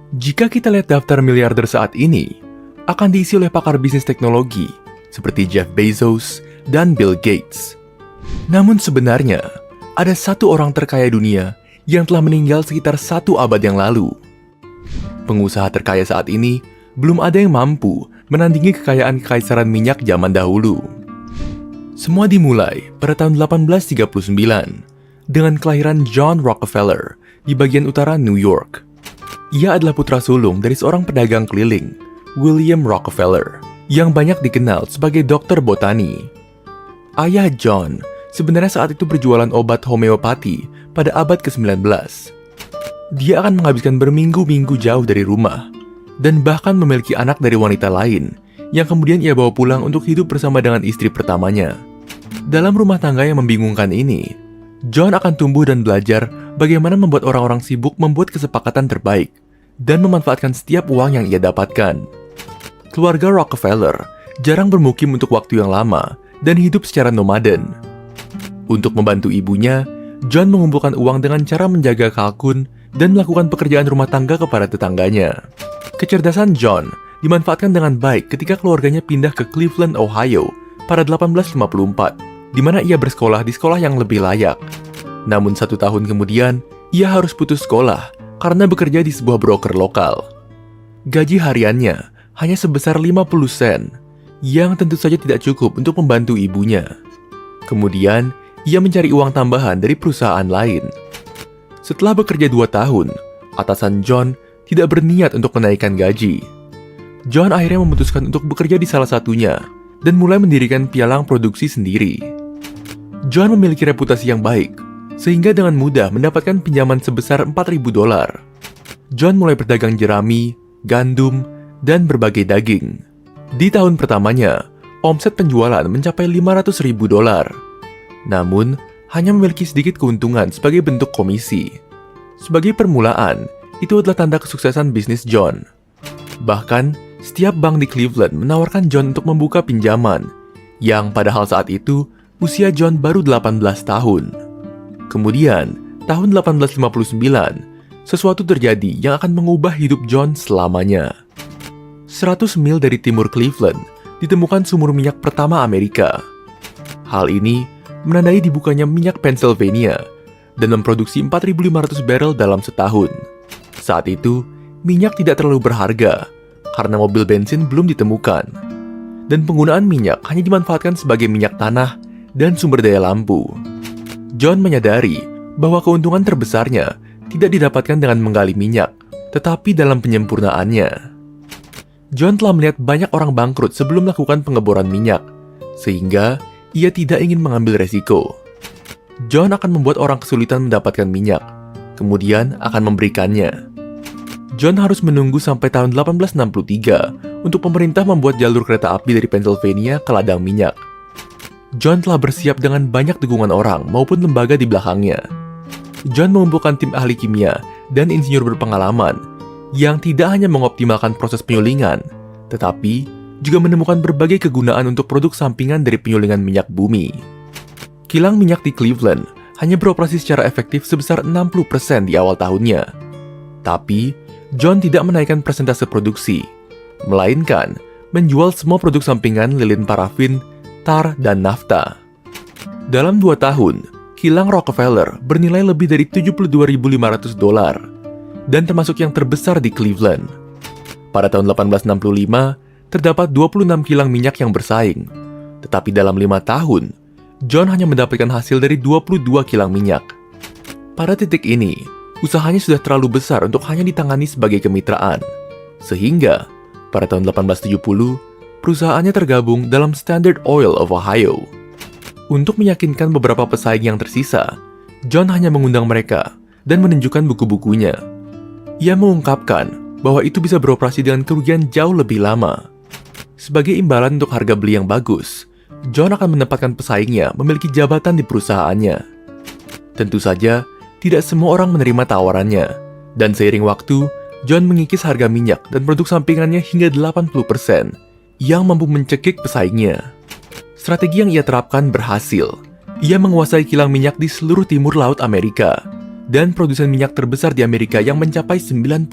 Jika kita lihat daftar miliarder saat ini, akan diisi oleh pakar bisnis teknologi seperti Jeff Bezos dan Bill Gates. Namun sebenarnya, ada satu orang terkaya dunia yang telah meninggal sekitar 1 abad yang lalu. Pengusaha terkaya saat ini belum ada yang mampu menandingi kekayaan kekaisaran minyak zaman dahulu. Semua dimulai pada tahun 1839 dengan kelahiran John Rockefeller di bagian utara New York. Ia adalah putra sulung dari seorang pedagang keliling, William Rockefeller, yang banyak dikenal sebagai dokter botani. Ayah John sebenarnya saat itu berjualan obat homeopati pada abad ke-19. Dia akan menghabiskan berminggu-minggu jauh dari rumah, dan bahkan memiliki anak dari wanita lain, yang kemudian ia bawa pulang untuk hidup bersama dengan istri pertamanya. Dalam rumah tangga yang membingungkan ini, John akan tumbuh dan belajar bagaimana membuat orang-orang sibuk membuat kesepakatan terbaik, dan memanfaatkan setiap uang yang ia dapatkan. Keluarga Rockefeller jarang bermukim untuk waktu yang lama dan hidup secara nomaden. Untuk membantu ibunya, John mengumpulkan uang dengan cara menjaga kalkun dan melakukan pekerjaan rumah tangga kepada tetangganya. Kecerdasan John dimanfaatkan dengan baik ketika keluarganya pindah ke Cleveland, Ohio pada 1854, di mana ia bersekolah di sekolah yang lebih layak. Namun 1 tahun kemudian, ia harus putus sekolah karena bekerja di sebuah broker lokal. Gaji hariannya hanya sebesar 50 sen, yang tentu saja tidak cukup untuk membantu ibunya. Kemudian, ia mencari uang tambahan dari perusahaan lain. Setelah bekerja 2 tahun, atasan John tidak berniat untuk menaikkan gaji. John akhirnya memutuskan untuk bekerja di salah satunya dan mulai mendirikan pialang produksi sendiri. John memiliki reputasi yang baik, sehingga dengan mudah mendapatkan pinjaman sebesar $4.000. John mulai berdagang jerami, gandum, dan berbagai daging. Di tahun pertamanya, omset penjualan mencapai $500.000. Namun, hanya memiliki sedikit keuntungan sebagai bentuk komisi. Sebagai permulaan, itu adalah tanda kesuksesan bisnis John. Bahkan, setiap bank di Cleveland menawarkan John untuk membuka pinjaman, yang padahal saat itu, usia John baru 18 tahun. Kemudian, tahun 1859, sesuatu terjadi yang akan mengubah hidup John selamanya. 100 mil dari timur Cleveland, ditemukan sumur minyak pertama Amerika. Hal ini menandai dibukanya minyak Pennsylvania dan memproduksi 4.500 barrel dalam setahun. Saat itu, minyak tidak terlalu berharga karena mobil bensin belum ditemukan. Dan penggunaan minyak hanya dimanfaatkan sebagai minyak tanah dan sumber daya lampu. John menyadari bahwa keuntungan terbesarnya tidak didapatkan dengan menggali minyak, tetapi dalam penyempurnaannya. John telah melihat banyak orang bangkrut sebelum melakukan pengeboran minyak, sehingga ia tidak ingin mengambil resiko. John akan membuat orang kesulitan mendapatkan minyak, kemudian akan memberikannya. John harus menunggu sampai tahun 1863 untuk pemerintah membuat jalur kereta api dari Pennsylvania ke ladang minyak. John telah bersiap dengan banyak dukungan orang maupun lembaga di belakangnya. John mengumpulkan tim ahli kimia dan insinyur berpengalaman yang tidak hanya mengoptimalkan proses penyulingan, tetapi juga menemukan berbagai kegunaan untuk produk sampingan dari penyulingan minyak bumi. Kilang minyak di Cleveland hanya beroperasi secara efektif sebesar 60% di awal tahunnya. Tapi, John tidak menaikkan persentase produksi, melainkan menjual semua produk sampingan lilin parafin, tar, dan nafta. Dalam 2 tahun, kilang Rockefeller bernilai lebih dari $72.500 dan termasuk yang terbesar di Cleveland. Pada tahun 1865, terdapat 26 kilang minyak yang bersaing, tetapi dalam 5 tahun, John hanya mendapatkan hasil dari 22 kilang minyak. Pada titik ini, usahanya sudah terlalu besar untuk hanya ditangani sebagai kemitraan, sehingga pada tahun 1870, perusahaannya tergabung dalam Standard Oil of Ohio. Untuk meyakinkan beberapa pesaing yang tersisa, John hanya mengundang mereka dan menunjukkan buku-bukunya. Ia mengungkapkan bahwa itu bisa beroperasi dengan kerugian jauh lebih lama. Sebagai imbalan untuk harga beli yang bagus, John akan menempatkan pesaingnya memiliki jabatan di perusahaannya. Tentu saja, tidak semua orang menerima tawarannya, dan seiring waktu, John mengikis harga minyak dan produk sampingannya hingga 80%, yang mampu mencekik pesaingnya. Strategi yang ia terapkan berhasil. Ia menguasai kilang minyak di seluruh timur laut Amerika, dan produsen minyak terbesar di Amerika yang mencapai 90%.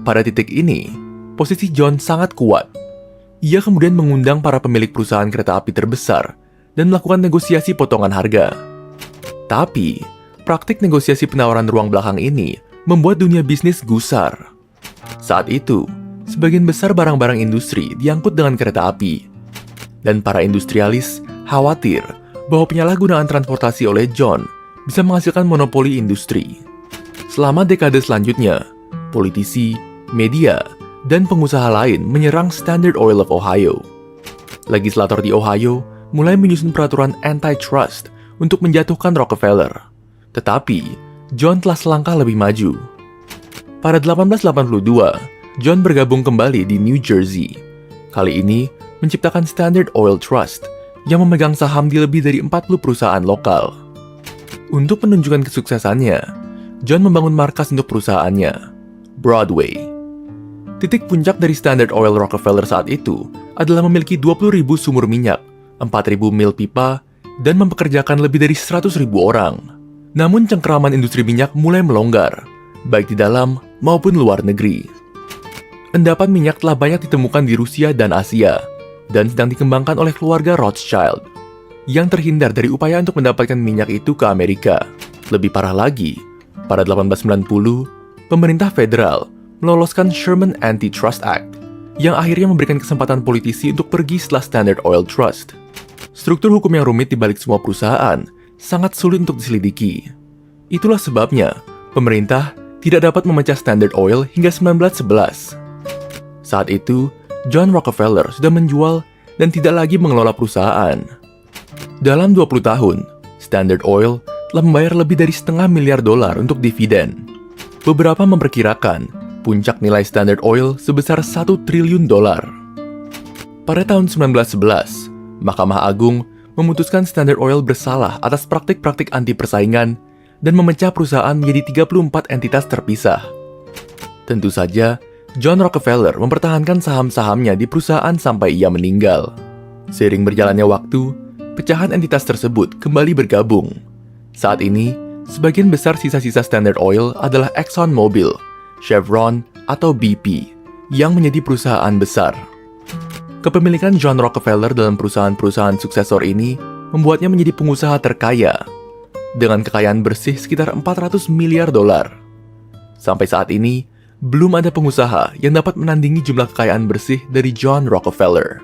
Pada titik ini, posisi John sangat kuat. Ia kemudian mengundang para pemilik perusahaan kereta api terbesar dan melakukan negosiasi potongan harga. Tapi, praktik negosiasi penawaran ruang belakang ini membuat dunia bisnis gusar. Saat itu, sebagian besar barang-barang industri diangkut dengan kereta api. Dan para industrialis khawatir bahwa penyalahgunaan transportasi oleh John bisa menghasilkan monopoli industri. Selama dekade selanjutnya, politisi, media, dan pengusaha lain menyerang Standard Oil of Ohio. Legislator di Ohio mulai menyusun peraturan antitrust untuk menjatuhkan Rockefeller. Tetapi, John telah selangkah lebih maju. Pada 1882, John bergabung kembali di New Jersey. Kali ini, menciptakan Standard Oil Trust yang memegang saham di lebih dari 40 perusahaan lokal. Untuk menunjukkan kesuksesannya, John membangun markas untuk perusahaannya, Broadway. Titik puncak dari Standard Oil Rockefeller saat itu adalah memiliki 20.000 sumur minyak, 4.000 mil pipa, dan mempekerjakan lebih dari 100.000 orang. Namun cengkeraman industri minyak mulai melonggar, baik di dalam maupun luar negeri. Endapan minyak telah banyak ditemukan di Rusia dan Asia, dan sedang dikembangkan oleh keluarga Rothschild, yang terhindar dari upaya untuk mendapatkan minyak itu ke Amerika. Lebih parah lagi, pada 1890, pemerintah federal meloloskan Sherman Antitrust Act, yang akhirnya memberikan kesempatan politisi untuk pergi setelah Standard Oil Trust. Struktur hukum yang rumit di balik semua perusahaan sangat sulit untuk diselidiki. Itulah sebabnya, pemerintah tidak dapat memecah Standard Oil hingga 1911. Saat itu, John Rockefeller sudah menjual dan tidak lagi mengelola perusahaan. Dalam 20 tahun, Standard Oil telah membayar lebih dari $500 miliar untuk dividen. Beberapa memperkirakan puncak nilai Standard Oil sebesar $1 triliun. Pada tahun 1911, Mahkamah Agung memutuskan Standard Oil bersalah atas praktik-praktik anti persaingan dan memecah perusahaan menjadi 34 entitas terpisah. Tentu saja, John Rockefeller mempertahankan saham-sahamnya di perusahaan sampai ia meninggal. Seiring berjalannya waktu, pecahan entitas tersebut kembali bergabung. Saat ini, sebagian besar sisa-sisa Standard Oil adalah ExxonMobil, Chevron, atau BP, yang menjadi perusahaan besar. Kepemilikan John Rockefeller dalam perusahaan-perusahaan suksesor ini membuatnya menjadi pengusaha terkaya, dengan kekayaan bersih sekitar $400 miliar. Sampai saat ini, belum ada pengusaha yang dapat menandingi jumlah kekayaan bersih dari John Rockefeller.